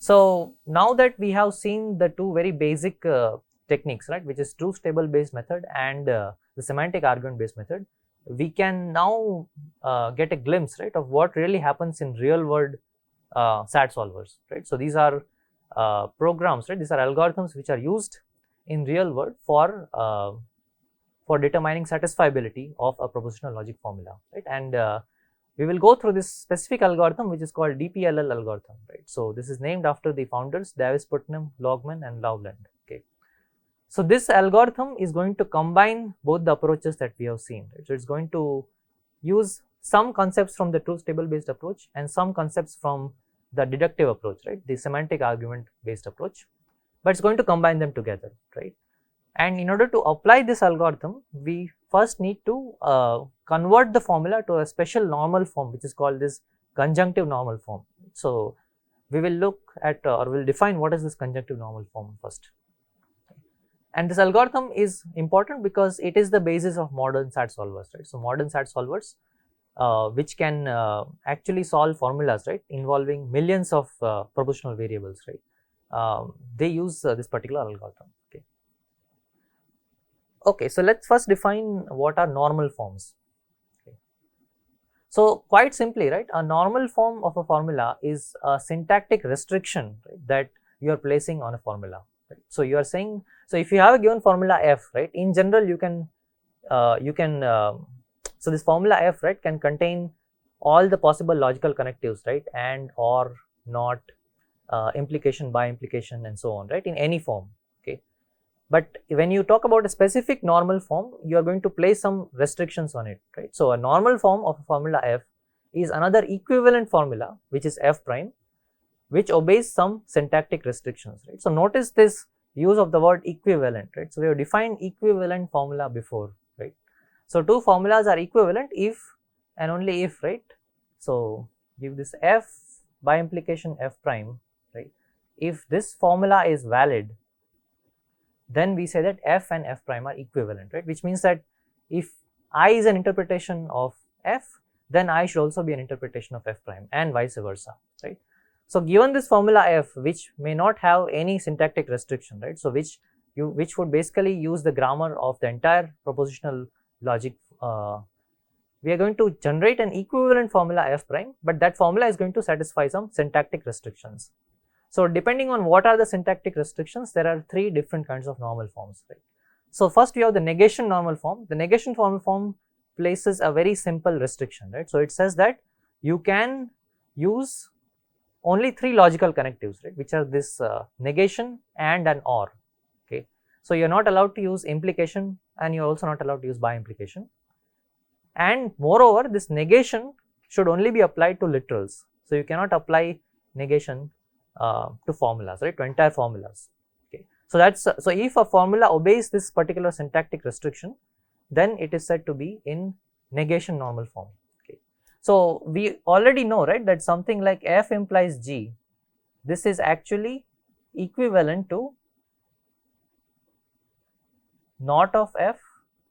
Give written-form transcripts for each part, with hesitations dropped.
So now that we have seen the two very basic techniques, right, which is truth table based method and the semantic argument based method, we can now get a glimpse, right, of what really happens in real world SAT solvers, right. So these are programs, right, these are algorithms which are used in real world for determining satisfiability of a propositional logic formula, right. And we will go through this specific algorithm which is called DPLL algorithm, right. So this is named after the founders Davis-Putnam-Logemann and Loveland. Okay. So this algorithm is going to combine both the approaches that we have seen, right. So it's going to use some concepts from the truth table based approach and some concepts from the deductive approach, right, the semantic argument based approach, but it's going to combine them together, right. And in order to apply this algorithm, we first need to convert the formula to a special normal form which is called this conjunctive normal form. So we will look at or will define what is this conjunctive normal form first. And this algorithm is important because it is the basis of modern SAT solvers, right. So modern SAT solvers which can actually solve formulas, right, involving millions of propositional variables, right, they use this particular algorithm. Okay. Okay, so let's first define what are normal forms. Okay. So quite simply, right, a normal form of a formula is a syntactic restriction, right, that you are placing on a formula. Right. So you are saying, so if you have a given formula f, right, in general you can so this formula f, right, can contain all the possible logical connectives, right, and or not, implication by implication and so on, right, in any form. Okay. But when you talk about a specific normal form, you are going to place some restrictions on it, right. So a normal form of a formula f is another equivalent formula which is f prime, which obeys some syntactic restrictions, right. So notice this use of the word equivalent, right. So we have defined equivalent formula before, right. So two formulas are equivalent if and only if, right. So give this f by implication f prime, right. If this formula is valid, then we say that f and f prime are equivalent, right, which means that if I is an interpretation of f, then I should also be an interpretation of f prime and vice versa, right. So given this formula f, which may not have any syntactic restriction, right, so which would basically use the grammar of the entire propositional logic, we are going to generate an equivalent formula f prime, but that formula is going to satisfy some syntactic restrictions. So depending on what are the syntactic restrictions, there are three different kinds of normal forms, right. So first we have the negation normal form. The negation normal form places a very simple restriction, right. So it says that you can use only three logical connectives, right, which are this negation and an or. Okay. So you are not allowed to use implication and you are also not allowed to use by implication. And moreover, this negation should only be applied to literals. So you cannot apply negation to formulas, right, to entire formulas. Okay. So that's so if a formula obeys this particular syntactic restriction, then it is said to be in negation normal form. Okay. So we already know, right, that something like f implies g, this is actually equivalent to not of f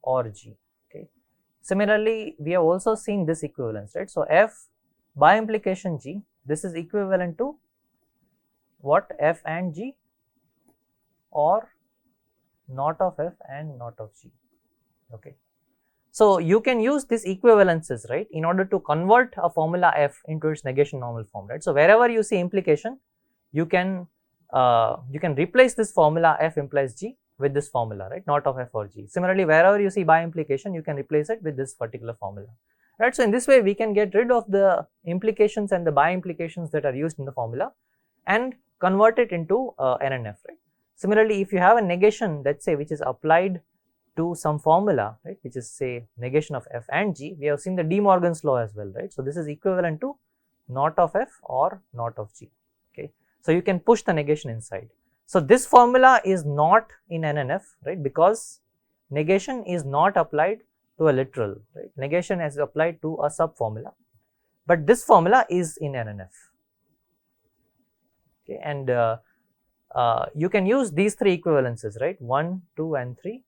or g. Okay. Similarly, we have also seen this equivalence, right. So f by implication g, this is equivalent to what, f and g, or not of f and not of g. Okay. So you can use these equivalences, right, in order to convert a formula f into its negation normal form, right. So wherever you see implication, you can replace this formula f implies g with this formula, right, not of f or g. Similarly, wherever you see by implication, you can replace it with this particular formula, right. So in this way we can get rid of the implications and the by implications that are used in the formula and convert it into NNF, right. Similarly, if you have a negation, let's say, which is applied to some formula, right, which is say negation of f and g, we have seen the De Morgan's law as well, right. So this is equivalent to not of f or not of g. Okay. So you can push the negation inside. So this formula is not in NNF, right, because negation is not applied to a literal, right. Negation is applied to a sub formula, but this formula is in NNF. Okay. And you can use these three equivalences, right, 1, 2 and 3,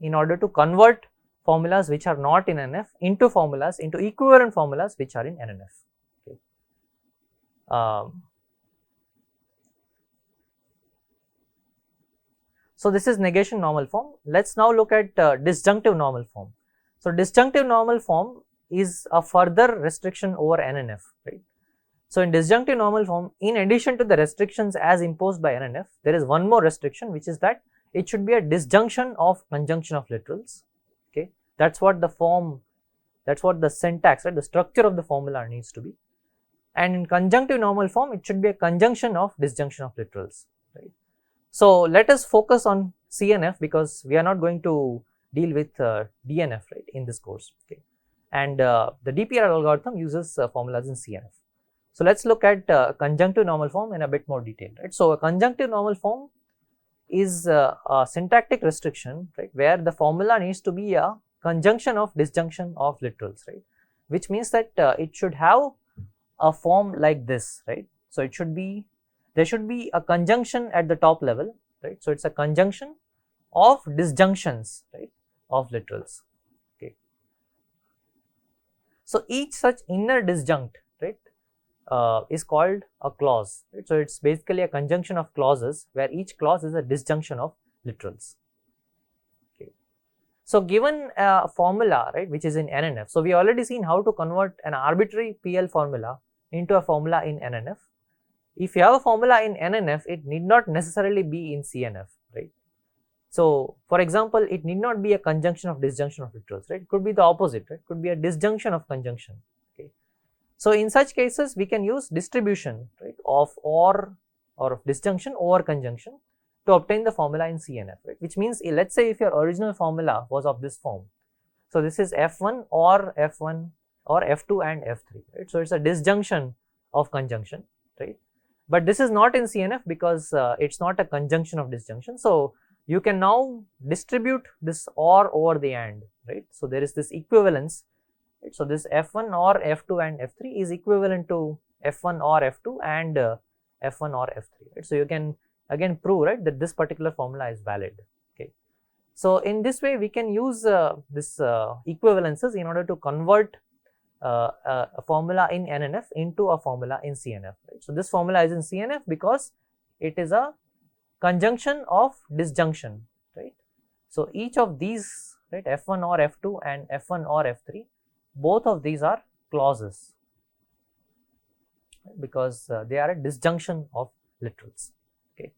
in order to convert formulas which are not in NF into equivalent formulas which are in NNF. Okay. So this is negation normal form. Let's now look at disjunctive normal form. So disjunctive normal form is a further restriction over NNF, right? So in disjunctive normal form, in addition to the restrictions as imposed by NNF, there is one more restriction, which is that it should be a disjunction of conjunction of literals. Okay, that's what the form, that's what the syntax, right, the structure of the formula needs to be. And in conjunctive normal form, it should be a conjunction of disjunction of literals, right? So let us focus on CNF because we are not going to deal with DNF, right, in this course. Okay, and the DPLL algorithm uses formulas in CNF. So let's look at conjunctive normal form in a bit more detail, right? So a conjunctive normal form is a syntactic restriction, right, where the formula needs to be a conjunction of disjunction of literals, right, which means that it should have a form like this, right? So it should be, there should be a conjunction at the top level, right? So it's a conjunction of disjunctions, right, of literals. Okay, so each such inner disjunct, right, is called a clause, right? So it's basically a conjunction of clauses where each clause is a disjunction of literals. Okay, so given a formula, right, which is in NNF, so we already seen how to convert an arbitrary PL formula into a formula in NNF. If you have a formula in NNF, it need not necessarily be in CNF, right? So for example, it need not be a conjunction of disjunction of literals, right? It could be the opposite, right? It could be a disjunction of conjunction. Okay, so in such cases, we can use distribution, right, of or of disjunction over conjunction to obtain the formula in CNF, right? Which means, let's say if your original formula was of this form, so this is F1 or F1 or F2 and F3, right? So it's a disjunction of conjunction, right? But this is not in CNF because it's not a conjunction of disjunction. So you can now distribute this or over the and, right? So there is this equivalence, right? So this F1 or F2 and F3 is equivalent to F1 or F2 and F1 or F3, right? So you can again prove, right, that this particular formula is valid. Okay, so in this way we can use this equivalences in order to convert a formula in NNF into a formula in CNF, right? So this formula is in CNF because it is a conjunction of disjunction, right? So each of these, right, F1 or F2 and F1 or F3, both of these are clauses, right, because they are a disjunction of literals. Okay,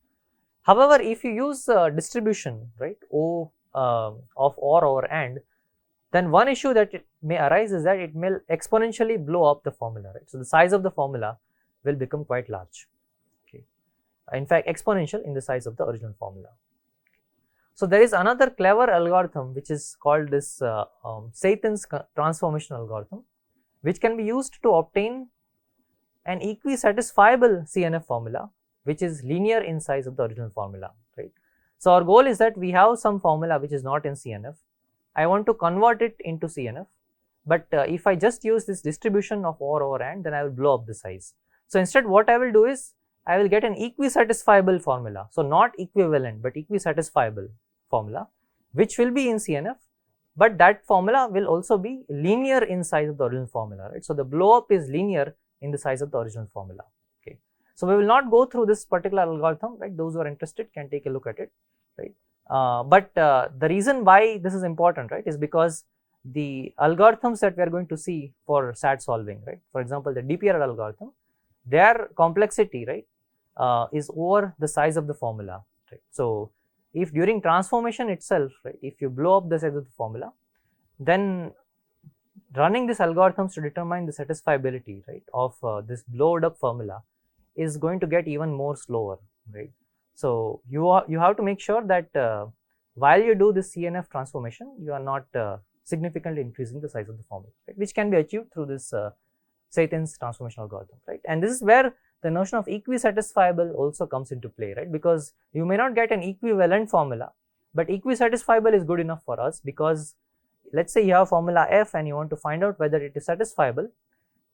however, if you use distribution, right, O of or over and, then one issue that it may arise is that it may exponentially blow up the formula, right? So the size of the formula will become quite large. Okay, in fact exponential in the size of the original formula. So there is another clever algorithm which is called this Seitin's transformation algorithm, which can be used to obtain an equisatisfiable CNF formula which is linear in size of the original formula, right? So our goal is that we have some formula which is not in CNF. I want to convert it into CNF, but if I just use this distribution of or over and, then I will blow up the size. So instead what I will do is I will get an equisatisfiable formula. So not equivalent but equisatisfiable formula which will be in CNF, but that formula will also be linear in size of the original formula, right? So the blow up is linear in the size of the original formula. Okay, so we will not go through this particular algorithm, right? Those who are interested can take a look at it, right? But the reason why this is important, right, is because the algorithms that we are going to see for SAT solving, right, for example the DPLL algorithm, their complexity, right, is over the size of the formula, right? So if during transformation itself, right, if you blow up the size of the formula, then running these algorithms to determine the satisfiability, right, of this blowed up formula is going to get even more slower, right? So you have to make sure that while you do this CNF transformation, you are not significantly increasing the size of the formula, right, which can be achieved through this Seitin's transformation algorithm, right? And this is where the notion of equisatisfiable also comes into play, right? Because you may not get an equivalent formula, but equisatisfiable is good enough for us because let's say you have formula F and you want to find out whether it is satisfiable,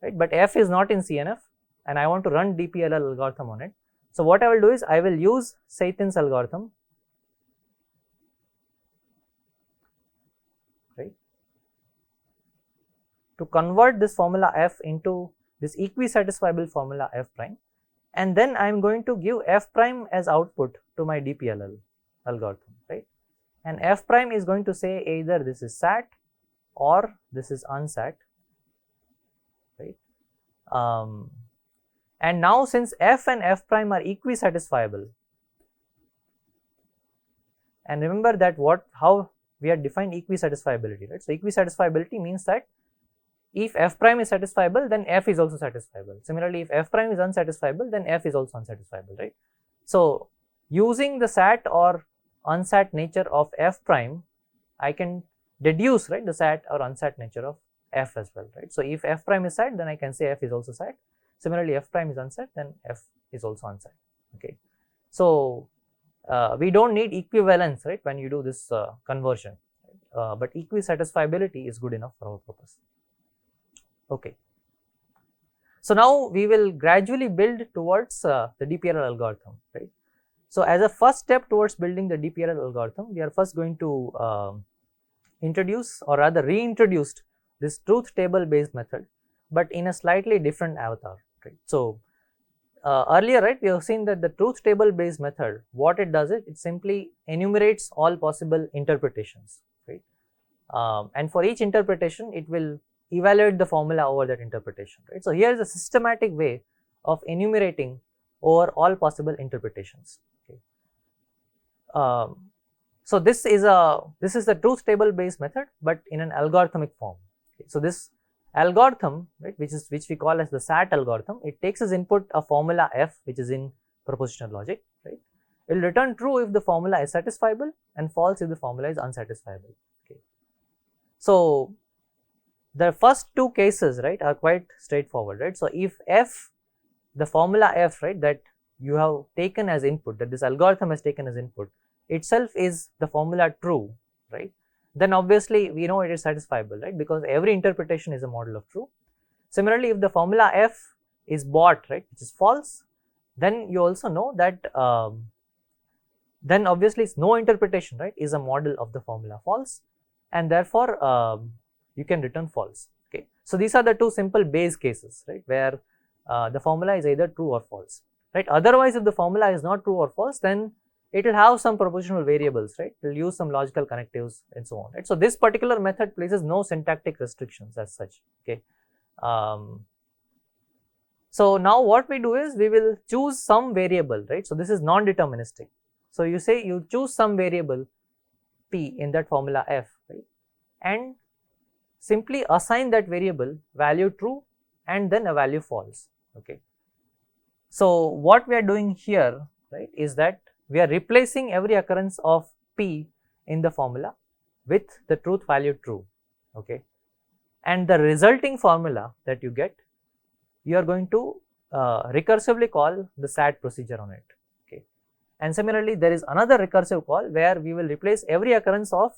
right? But F is not in CNF and I want to run DPLL algorithm on it. So what I will do is I will use Seitin's algorithm, right, to convert this formula F into this equisatisfiable formula F prime, and then I am going to give F prime as output to my DPLL. algorithm, right? And f prime is going to say either this is sat or this is unsat, right? And now since f and f prime are equisatisfiable, and remember that how we have defined equisatisfiability, right? So equisatisfiability means that if f prime is satisfiable, then f is also satisfiable. Similarly, if f prime is unsatisfiable, then f is also unsatisfiable, right? So using the sat or unsat nature of f prime, I can deduce, right, the sat or unsat nature of f as well, right? So if f prime is sat, then I can say f is also sat. Similarly, f prime is unsat, then f is also unsat. Okay. So we don't need equivalence, right, when you do this conversion, but equisatisfiability is good enough for our purpose. Okay. So now we will gradually build towards the DPLL algorithm, right? So as a first step towards building the DPLL algorithm, we are first going to introduce, or rather reintroduced, this truth table based method, but in a slightly different avatar, right? So earlier, right, we have seen that the truth table based method, what it does is it simply enumerates all possible interpretations, right? And for each interpretation, it will evaluate the formula over that interpretation, right? So here is a systematic way of enumerating over all possible interpretations. Okay. So this is the truth table based method, but in an algorithmic form. Okay. So this algorithm, right, which we call as the SAT algorithm, it takes as input a formula f, which is in propositional logic, right? It will return true if the formula is satisfiable and false if the formula is unsatisfiable. Okay. So the first two cases, right, are quite straightforward, right? So if f, the formula f, right, that you have taken as input, that this algorithm has taken as input, itself is the formula true, right, then obviously we know it is satisfiable, right, because every interpretation is a model of true. Similarly, if the formula f is bought, right, which is false, then you also know that then obviously no interpretation, right, is a model of the formula false, and therefore you can return false. Okay. So these are the two simple base cases, right, where the formula is either true or false, right? Otherwise, if the formula is not true or false, then it will have some propositional variables, right? It will use some logical connectives and so on, right? So this particular method places no syntactic restrictions as such. Okay. So now what we do is we will choose some variable, right? So this is non-deterministic. So you say you choose some variable p in that formula f, right, and simply assign that variable value true and then a value false. Okay. So what we are doing here, right, is that we are replacing every occurrence of p in the formula with the truth value true. Okay. And the resulting formula that you get, you are going to recursively call the SAT procedure on it. Okay. And similarly, there is another recursive call where we will replace every occurrence of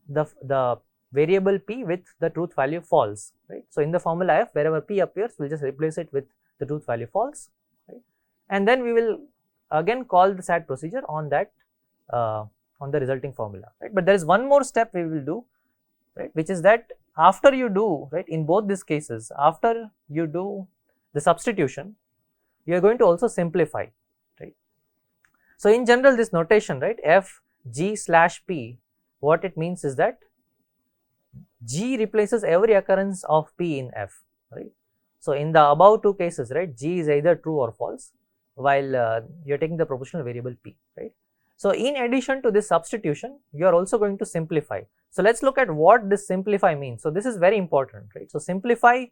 the variable p with the truth value false, right? So in the formula f, wherever p appears, we'll just replace it with the truth value false, right? And then we will again call the SAT procedure on that on the resulting formula, right? But there is one more step we will do, right, which is that after you do, right, in both these cases, after you do the substitution, you are going to also simplify, right? So in general, this notation, right, f g slash p, what it means is that g replaces every occurrence of p in f, right? So in the above two cases, right, g is either true or false, while you are taking the propositional variable p, right? So in addition to this substitution, you are also going to simplify. So let's look at what this simplify means. So this is very important, right? So simplify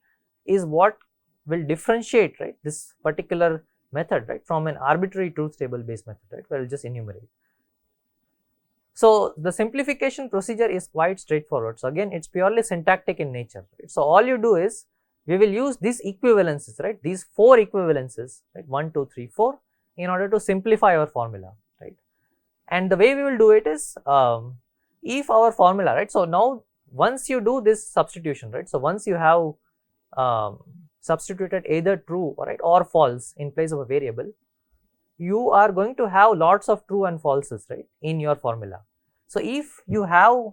is what will differentiate, right, this particular method, right, from an arbitrary truth table based method, right, where we'll just enumerate. So the simplification procedure is quite straightforward. So again, it's purely syntactic in nature, right? So all you do is we will use these equivalences, right, these four equivalences, right, 1, 2, 3, 4, in order to simplify our formula, right? And the way we will do it is if our formula, right, so now once you do this substitution, right, so once you have substituted either true, right, or false in place of a variable, you are going to have lots of true and falses, right, in your formula. So if you have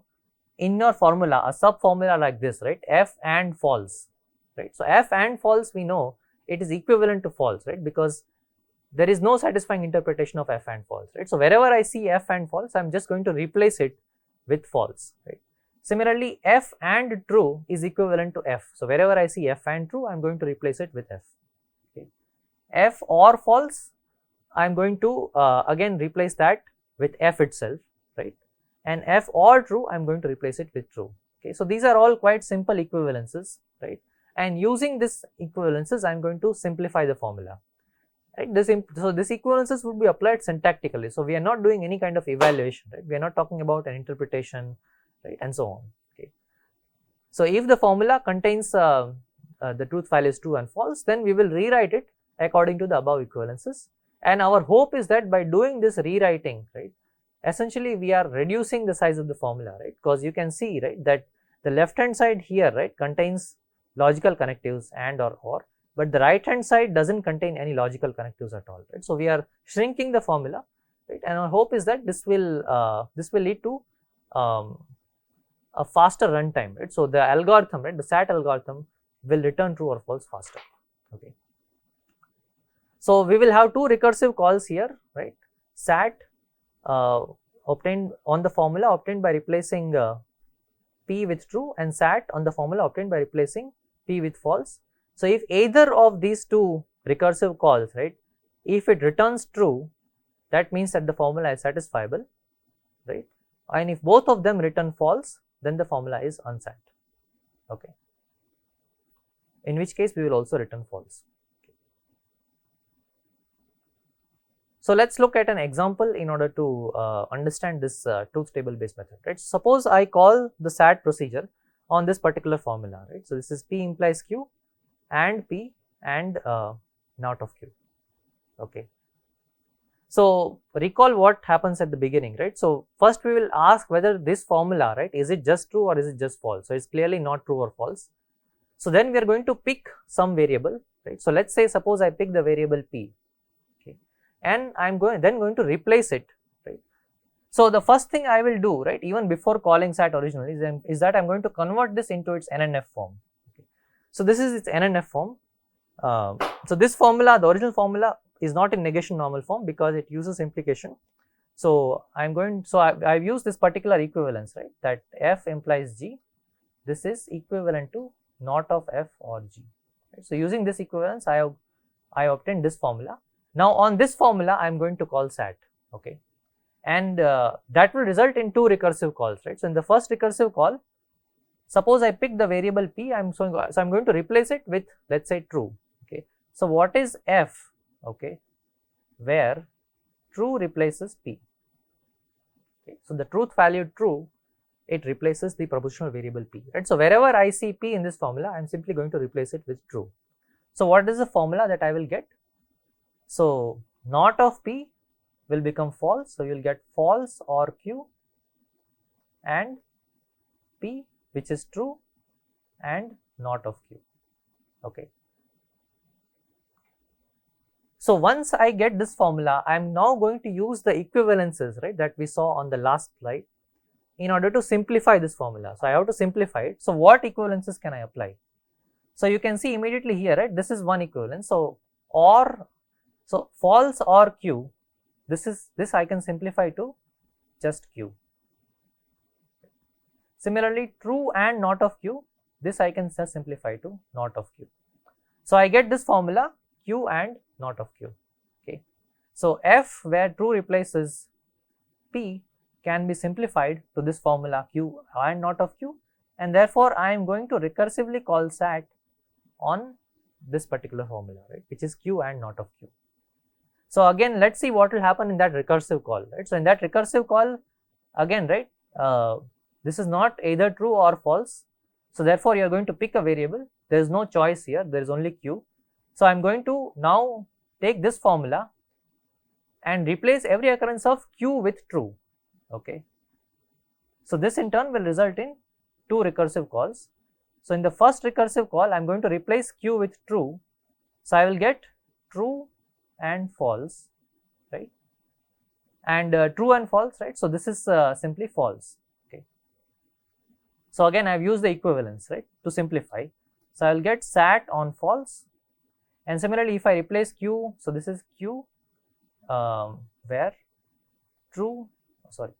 in your formula a sub formula like this, right, f and false, right, so f and false, we know it is equivalent to false, right, because there is no satisfying interpretation of f and false, right? So wherever I see f and false, I am just going to replace it with false, right? Similarly, f and true is equivalent to f. So wherever I see f and true, I am going to replace it with f. Okay. F or false, I am going to again replace that with f itself, right? And f or true, I am going to replace it with true. Okay. So these are all quite simple equivalences, right? And using this equivalences, I am going to simplify the formula. Right? So this equivalences would be applied syntactically. So we are not doing any kind of evaluation, right? We are not talking about an interpretation, right? And so on. Okay. So if the formula contains the truth values true and false, then we will rewrite it according to the above equivalences. And our hope is that by doing this rewriting, right, essentially we are reducing the size of the formula, right? Because you can see, right, that the left hand side here, right, contains logical connectives and or, but the right hand side doesn't contain any logical connectives at all, right? So we are shrinking the formula, right? And our hope is that this will lead to a faster runtime, right? So the algorithm, right, the SAT algorithm will return true or false faster. Okay. So we will have two recursive calls here, right? SAT obtained on the formula obtained by replacing p with true, and SAT on the formula obtained by replacing p with false. So if either of these two recursive calls, right, if it returns true, that means that the formula is satisfiable, right? And if both of them return false, then the formula is unsat. Okay. In which case we will also return false. So let's look at an example in order to understand this truth table based method, right? Suppose I call the SAT procedure on this particular formula, right? So this is P implies Q and P and not of Q. Okay. So recall what happens at the beginning, right? So first we will ask whether this formula, right, is it just true or is it just false? So it's clearly not true or false. So then we are going to pick some variable, right? So let's say suppose I pick the variable P, okay, and I'm going to replace it, right? So the first thing I will do, right, even before calling SAT originally is that I'm going to convert this into its NNF form. Okay. So this is its NNF form. So this formula, the original formula, is not in negation normal form because it uses implication. So I've used this particular equivalence, right, that F implies G. This is equivalent to not of F or G. Right? So using this equivalence, I obtained this formula. Now on this formula, I am going to call SAT. Okay, and that will result in two recursive calls, right? So in the first recursive call, suppose I pick the variable P, I'm going to replace it with, let's say, true. Okay, so what is F? Okay, where true replaces P. Okay, so the truth value true, it replaces the propositional variable P, right? So wherever I see P in this formula, I'm simply going to replace it with true. So what is the formula that I will get? So not of P will become false, so you will get false or Q and P, which is true, and not of Q. Okay. So once I get this formula, I am now going to use the equivalences, right, that we saw on the last slide in order to simplify this formula. So I have to simplify it. So what equivalences can I apply? So you can see immediately here, right, this is one equivalence. So false or Q, this I can simplify to just Q. Similarly, true and not of Q, this I can just simplify to not of Q. So I get this formula Q and not of Q. Okay. So F where true replaces P can be simplified to this formula Q and not of Q, and therefore I am going to recursively call SAT on this particular formula, right, which is Q and not of Q. So again, let's see what will happen in that recursive call, right? So in that recursive call, again, right, this is not either true or false. So therefore you are going to pick a variable. There is no choice here. There is only Q. So I am going to now take this formula and replace every occurrence of Q with true. Okay. So this in turn will result in two recursive calls. So in the first recursive call, I am going to replace Q with true. So I will get true and false, right? And true and false, right? So this is simply false. Okay. So again, I have used the equivalence, right, to simplify. So I will get SAT on false. And similarly, if I replace Q, so this is Q where true, sorry,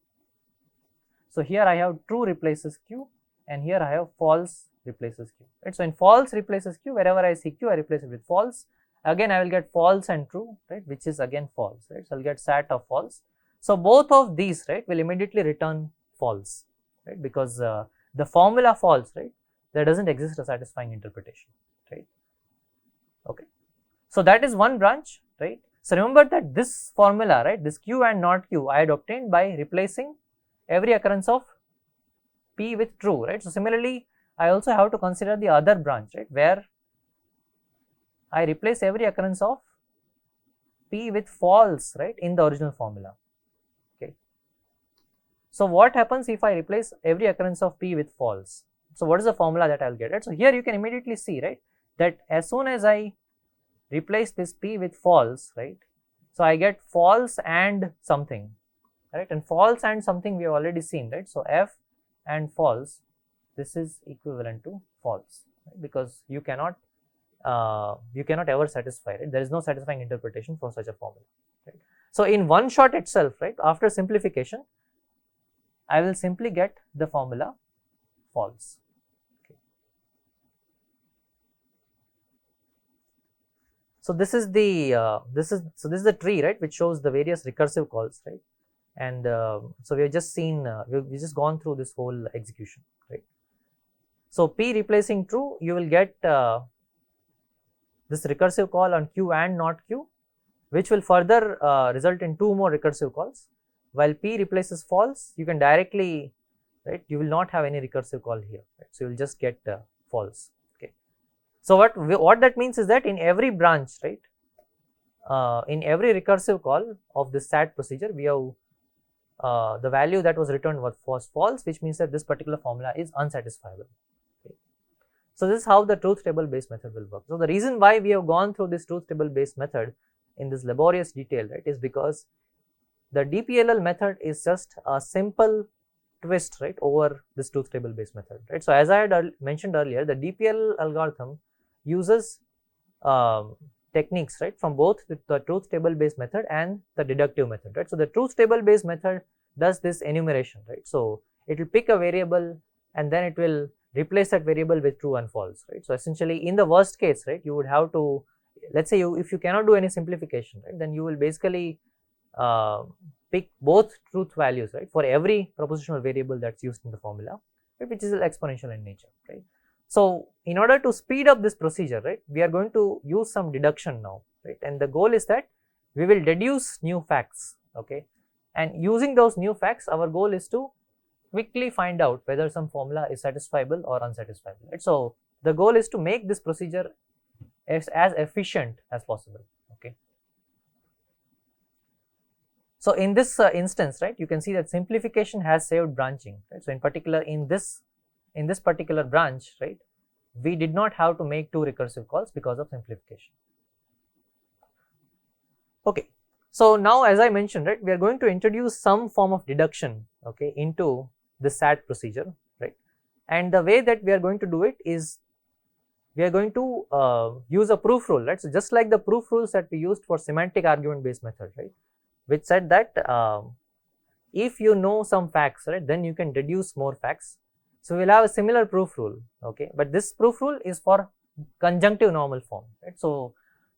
so here I have true replaces q and here I have false replaces q, right. So in false replaces q, wherever I see q I replace it with false, again I will get false and true, right, which is again false, right. So I'll get sat of false. So both of these, right, will immediately return false, right, because the formula false, right, there doesn't exist a satisfying interpretation, right. Okay, so that is one branch, right. So remember that this formula, right, this q and not q I had obtained by replacing every occurrence of p with true, right. So similarly I also have to consider the other branch, right, where I replace every occurrence of p with false, right, in the original formula. Okay, so what happens if I replace every occurrence of p with false? So what is the formula that I'll get, right? So here you can immediately see, right, that as soon as I replace this p with false, right, so I get false and something, right, and false and something we have already seen, right. So f and false, this is equivalent to false, right? Because you cannot ever satisfy, right? There is no satisfying interpretation for such a formula, right? So in one shot itself, right, after simplification I will simply get the formula false. Okay. So this is the tree, right, which shows the various recursive calls, right, and so we have just seen we've just gone through this whole execution, right. So p replacing true, you will get this recursive call on q and not q, which will further result in two more recursive calls. While p replaces false, you can directly, right, you will not have any recursive call here, right? So you will just get false. Okay. So what that means is that in every branch, right, in every recursive call of this SAT procedure, we have the value that was returned was false, which means that this particular formula is unsatisfiable. Okay. So this is how the truth table based method will work. So the reason why we have gone through this truth table based method in this laborious detail, right, is because the DPLL method is just a simple twist, right, over this truth table based method, right. So as I had mentioned earlier, the DPLL algorithm uses techniques, right, from both the truth table based method and the deductive method, right. So the truth table based method does this enumeration, right. So it will pick a variable and then it will replace that variable with true and false, right. So essentially in the worst case, right, you would have to, let's say if you cannot do any simplification, right, then you will basically pick both truth values, right, for every propositional variable that's used in the formula, right, which is exponential in nature, right. So in order to speed up this procedure, right, we are going to use some deduction now, right, and the goal is that we will deduce new facts, okay, and using those new facts our goal is to quickly find out whether some formula is satisfiable or unsatisfiable, right. So the goal is to make this procedure as efficient as possible, okay. So in this instance, right, you can see that simplification has saved branching, right. So in particular in this particular branch, right, we did not have to make two recursive calls because of simplification. Okay, so now as I mentioned, right, we are going to introduce some form of deduction, okay, into the SAT procedure, right, and the way that we are going to do it is we are going to use a proof rule, right. So just like the proof rules that we used for semantic argument based method, right, which said that if you know some facts, right, then you can deduce more facts. So we'll have a similar proof rule, okay, but this proof rule is for conjunctive normal form, right. So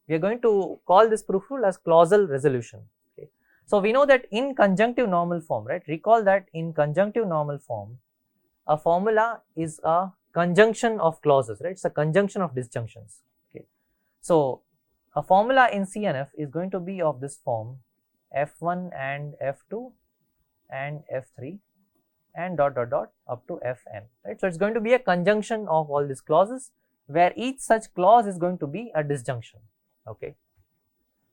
we are going to call this proof rule as clausal resolution, okay. So we know that in conjunctive normal form, right, recall that in conjunctive normal form a formula is a conjunction of clauses, right, it's a conjunction of disjunctions, okay. So a formula in CNF is going to be of this form f1 and f2 and f3 and dot dot dot up to fn, right. So it's going to be a conjunction of all these clauses where each such clause is going to be a disjunction, okay.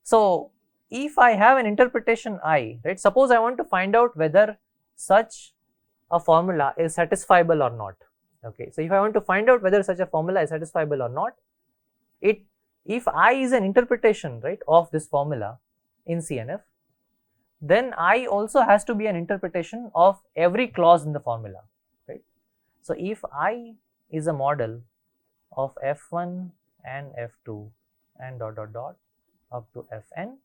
So if I have an interpretation I, right, suppose I want to find out whether such a formula is satisfiable or not, okay. So if I want to find out whether such a formula is satisfiable or not, if I is an interpretation, right, of this formula in CNF, then I also has to be an interpretation of every clause in the formula, right. So if I is a model of f1 and f2 and dot dot dot up to fn,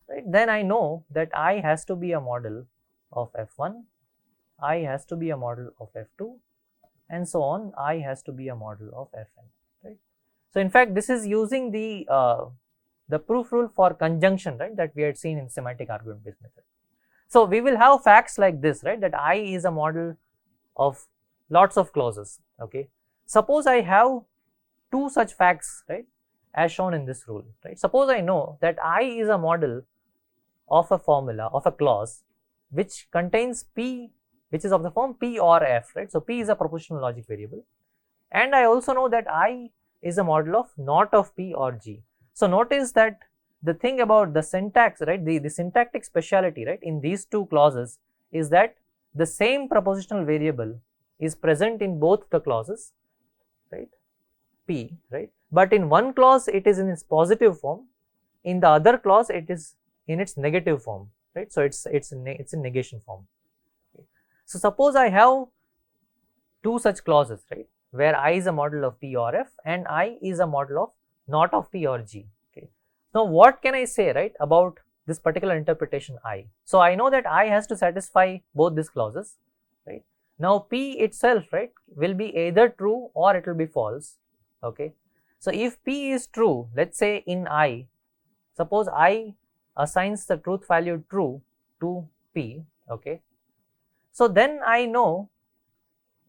right, then I know that I has to be a model of F1, I has to be a model of F2, and so on, I has to be a model of Fn, right. So in fact, this is using the proof rule for conjunction, right, that we had seen in semantic argument based method. So we will have facts like this, right, that I is a model of lots of clauses, okay. Suppose I have two such facts, right, as shown in this rule, right. Suppose I know that I is a model of a formula of a clause which contains P, which is of the form P or F, right. So P is a propositional logic variable, and I also know that I is a model of not of P or G. So notice that the thing about the syntax, right, the syntactic speciality, right, in these two clauses is that the same propositional variable is present in both the clauses, right, P, right, but in one clause it is in its positive form, in the other clause it is in its negative form, right. So it's in negation form. Okay. So suppose I have two such clauses, right, where I is a model of P or F and I is a model of not of P or G. Okay. Now what can I say, right, about this particular interpretation I? So I know that I has to satisfy both these clauses, right. Now P itself, right, will be either true or it will be false. Okay. So if P is true, let's say in I, suppose I assigns the truth value true to P, okay. So then I know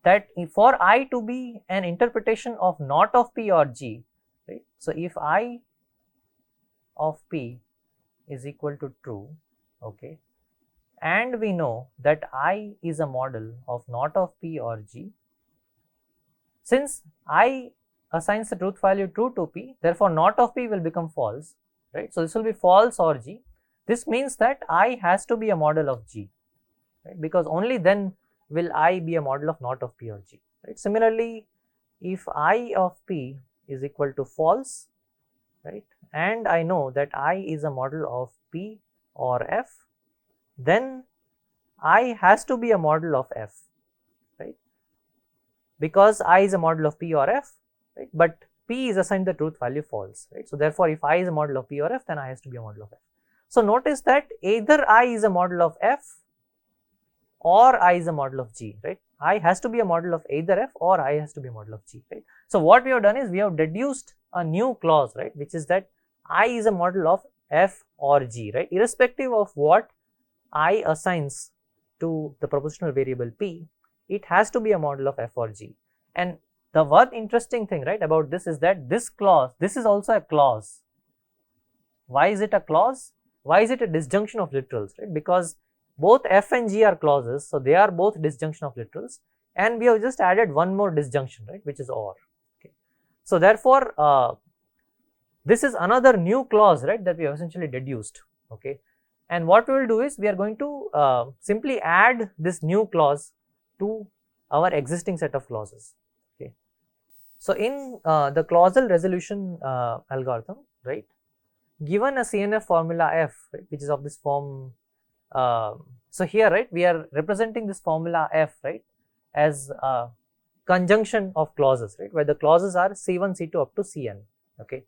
that for I to be an interpretation of not of P or G, right. So if I of P is equal to true, okay, and we know that I is a model of not of P or G, since I assigns the truth value true to P, therefore not of P will become false, right. So this will be false or G. This means that I has to be a model of G, right, because only then will I be a model of not of P or G, right. Similarly, if I of P is equal to false, right, and I know that I is a model of P or F, then I has to be a model of F, right, because I is a model of P or F, right, but P is assigned the truth value false, right. So therefore if I is a model of P or F, then I has to be a model of F. So notice that either I is a model of F or I is a model of G, right. I has to be a model of either F or I has to be a model of G, right. So what we have done is we have deduced a new clause, right, which is that I is a model of F or G, right, irrespective of what I assigns to the propositional variable P, it has to be a model of F or G. And the one interesting thing, right, about this is that this clause, this is also a clause. Why is it a clause? Why is it a disjunction of literals, right? Because both F and G are clauses, so they are both disjunction of literals, and we have just added one more disjunction, right, which is or. Okay. So therefore, this is another new clause, right, that we have essentially deduced. Okay. And what we will do is we are going to simply add this new clause to our existing set of clauses. Okay. So in the clausal resolution algorithm, right, given a CNF formula F, right, which is of this form, so here, right, we are representing this formula F, right, as a conjunction of clauses, right, where the clauses are C1, C2 up to Cn, okay,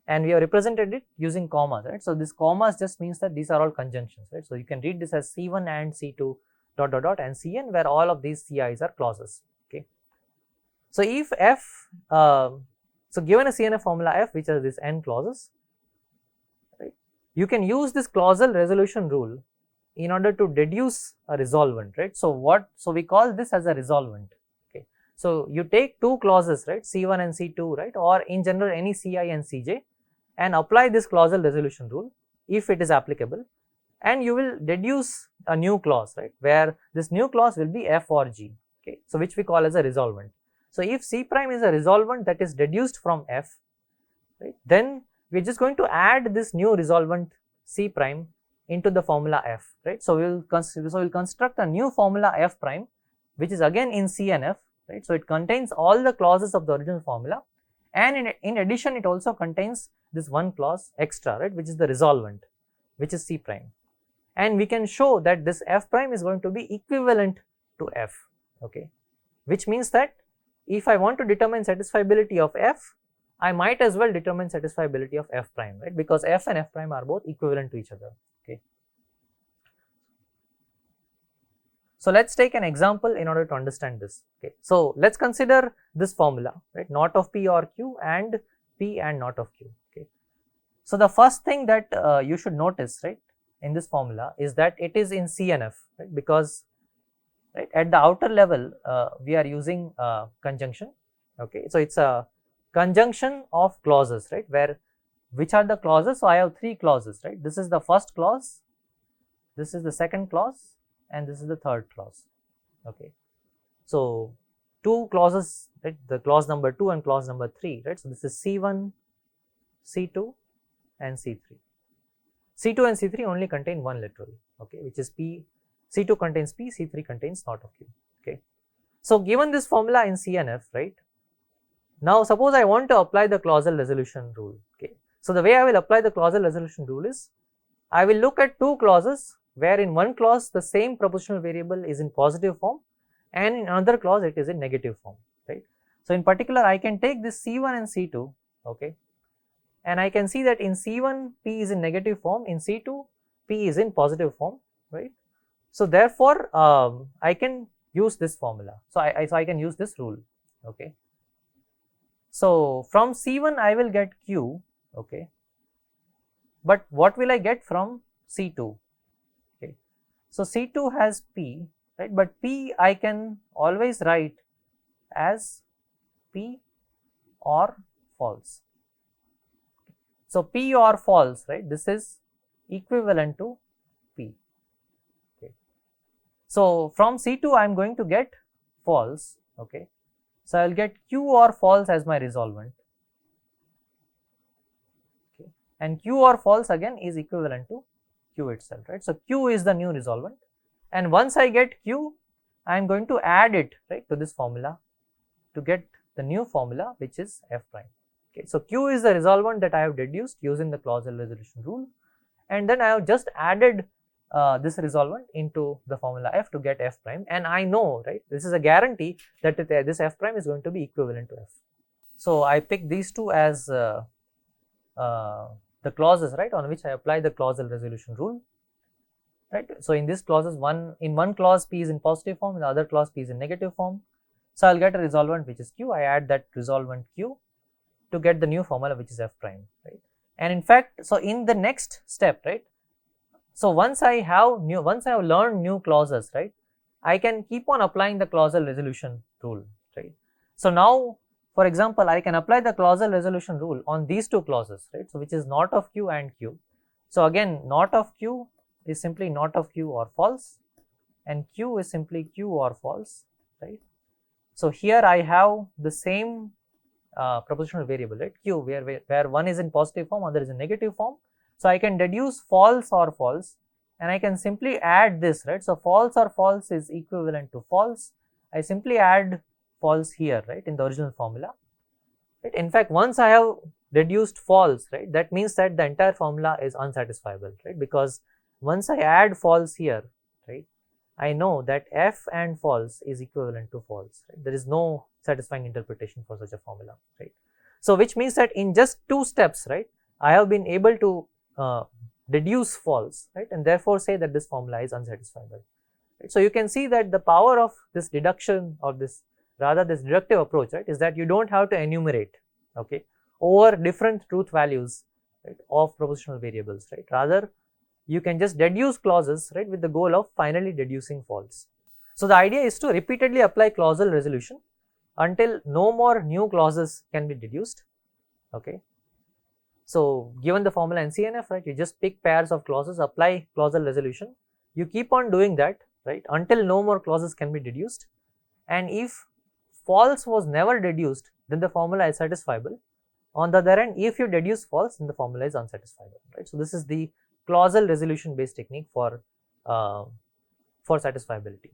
and we have represented it using commas, right. So this commas just means that these are all conjunctions, right. So you can read this as C1 and C2 dot dot dot and Cn, where all of these Ci's are clauses, okay. So if F, so given a CNF formula F, which are these n clauses, right, you can use this clausal resolution rule in order to deduce a resolvent, right. So we call this as a resolvent, okay. So you take two clauses, right, C1 and C2, right, or in general any Ci and Cj, and apply this clausal resolution rule if it is applicable, and you will deduce a new clause, right, where this new clause will be F or G, okay. So which we call as a resolvent. So if C prime is a resolvent that is deduced from F, right, then we are just going to add this new resolvent C prime into the formula F, right. So we will construct a new formula F prime, which is again in C and F, right. So it contains all the clauses of the original formula, and in addition it also contains this one clause extra, right, which is the resolvent, which is C prime, and we can show that this F prime is going to be equivalent to F, okay, which means that if I want to determine satisfiability of F, I might as well determine satisfiability of F prime, right, because F and F prime are both equivalent to each other. So let's take an example in order to understand this. Okay, so let's consider this formula, right? Not of P or Q and P and not of Q. Okay, so the first thing that you should notice, right, in this formula is that it is in C and F, right? Because right at the outer level we are using conjunction. Okay, so it's a conjunction of clauses, right? Where which are the clauses? So I have three clauses, right? This is the first clause, this is the second clause, and this is the third clause. Okay, so two clauses, right? The clause number 2 and clause number 3, right? So this is C1, C2 and C3. C2 and C3 only contain one literal, okay, which is P. C2 contains P, C3 contains not of Q. Okay, so given this formula in C and F, right, now suppose I want to apply the clausal resolution rule. Okay, so the way I will apply the clausal resolution rule is I will look at two clauses where in one clause the same propositional variable is in positive form and in another clause it is in negative form, right. So in particular I can take this C1 and C2, okay, and I can see that in C1 P is in negative form, in C2 P is in positive form, right. So therefore I can use this formula, so I can use this rule. Okay, so from C1 I will get Q, okay, but what will I get from C2? Okay, so C2 has P, right, but P I can always write as P or false. So P or false, right, this is equivalent to P. Okay, so from C2 I am going to get false. Okay, so I will get Q or false as my resolvent. Okay, and Q or false again is equivalent to Q itself, right. So Q is the new resolvent, and once I get Q, I am going to add it, right, to this formula to get the new formula which is F prime. Okay, so Q is the resolvent that I have deduced using the clausal resolution rule, and then I have just added this resolvent into the formula F to get F prime, and I know, right, this is a guarantee that this F prime is going to be equivalent to F. So I pick these two as the clauses, right, on which I apply the clausal resolution rule, right. So in these clauses, in one clause P is in positive form, in the other clause P is in negative form. So I'll get a resolvent which is Q. I add that resolvent Q to get the new formula which is F prime, right. And in fact, so in the next step, right, so once I have learned new clauses, right, I can keep on applying the clausal resolution rule, right. So now, for example, I can apply the clausal resolution rule on these two clauses, right, so which is not of Q and Q. So again, not of Q is simply not of Q or false, and Q is simply Q or false, right. So here I have the same propositional variable, right, Q, where one is in positive form, other is in negative form. So I can deduce false or false, and I can simply add this, right. So false or false is equivalent to false. I simply add false here, right, in the original formula, right. In fact, once I have deduced false, right, that means that the entire formula is unsatisfiable, right, because once I add false here, right, I know that F and false is equivalent to false, right. There is no satisfying interpretation for such a formula, right. So which means that in just two steps, right, I have been able to deduce false, right, and therefore say that this formula is unsatisfiable, right. So you can see that the power of this deduction, or this deductive approach, right, is that you don't have to enumerate, okay, over different truth values, right, of propositional variables, right. Rather, you can just deduce clauses, right, with the goal of finally deducing false. So the idea is to repeatedly apply clausal resolution until no more new clauses can be deduced. Okay, so given the formula in CNF, right, you just pick pairs of clauses, apply clausal resolution. You keep on doing that, right, until no more clauses can be deduced. And if false was never deduced, then the formula is satisfiable. On the other hand, if you deduce false, then the formula is unsatisfiable, right. So this is the clausal resolution based technique for satisfiability.